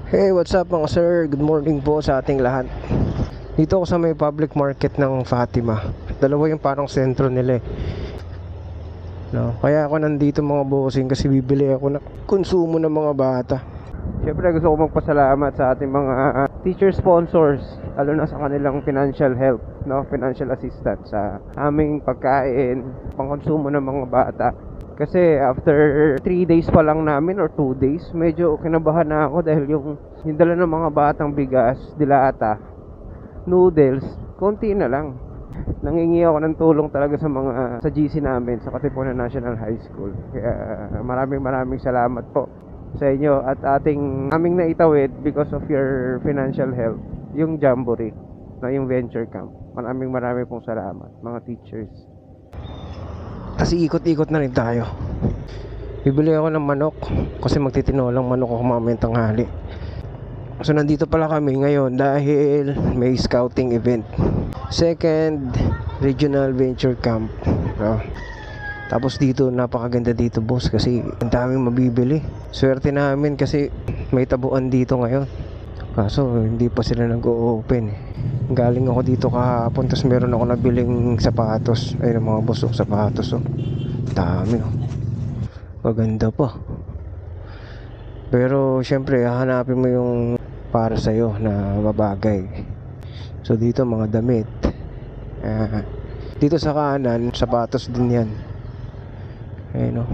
Hey, what's up mga sir? Good morning po sa ating lahat. Dito ako sa may public market ng Fatima. Dalawa yung parang sentro nila eh. No? Kaya ako nandito mga bossing kasi bibili ako ng konsumo ng mga bata. Siyempre gusto ko magpasalamat sa ating mga teacher sponsors, lalo na sa kanilang financial help, no? Financial assistance sa aming pagkain, pangkonsumo ng mga bata. Kasi after 3 days pa lang namin or 2 days, medyo kinabahan na ako dahil yung dala ng mga batang bigas, dilata, noodles, konti na lang. Nangingi ako ng tulong talaga sa GC namin sa Katipunan National High School. Kaya maraming salamat po sa inyo at aming naitawid because of your financial help, yung Jamboree na yung venture camp. Maraming pong salamat mga teachers. Kasi ikot-ikot na rin tayo. Bibili ako ng manok kasi magtitinolang manok ako mamayang tanghali. So nandito pala kami ngayon dahil may scouting event, second regional venture camp, no? Tapos dito napakaganda dito boss kasi ang daming mabibili. Swerte namin kasi may tabuan dito ngayon. Kaso hindi pa sila nag-o-open. Galing ako dito kahapon, tapos meron ako nabiling sapatos. Ayun ang mga boss, sapatos dami maganda pa. Pero syempre hahanapin mo yung para sa'yo na babagay. So dito mga damit. Dito sa kanan sapatos din yan. Ayun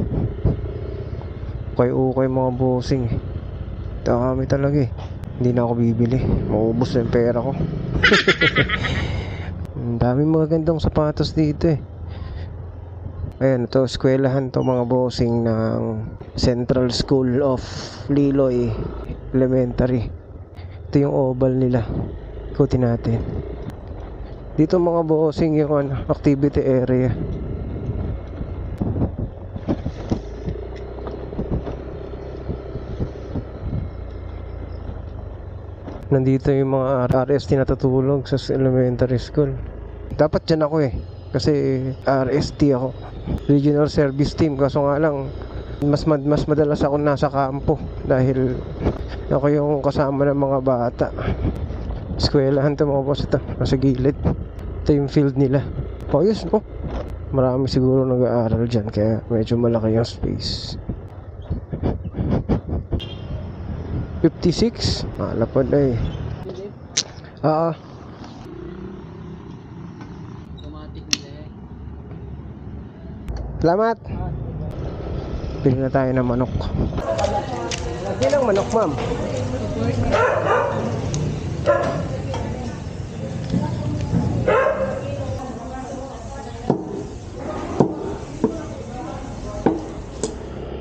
ukay mga bossing. Dami talaga eh. Hindi na ako bibili, maubos na yung pera ko. Ang daming magagandang sapatos dito eh. Ayan, ito eskwelahan to mga bossing ng Central School of Liloy Elementary. Ito yung oval nila. Ikutin natin. Dito mga bossing yung activity area. Nandito yung mga RST na natutulog sa elementary school. Dapat dyan ako eh, kasi RST ako, Regional Service Team. Kaso nga lang mas madalas ako nasa kampo dahil ako yung kasama ng mga bata. Eskwelahan to mga boss, ito nasa gilid. Ito yung field nila. Ayos no? Marami siguro nag-aaral dyan kaya medyo malaki yung space. 56? Malapad na eh. Salamat. Pili na tayo ng manok. Ilang manok ma'am?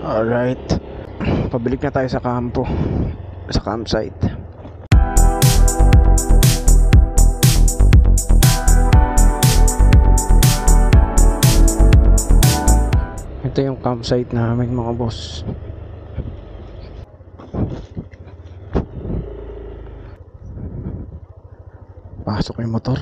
Alright, pabalik na tayo sa kampo, sa campsite. Ito yung campsite namin mga boss. Pasok yung motor.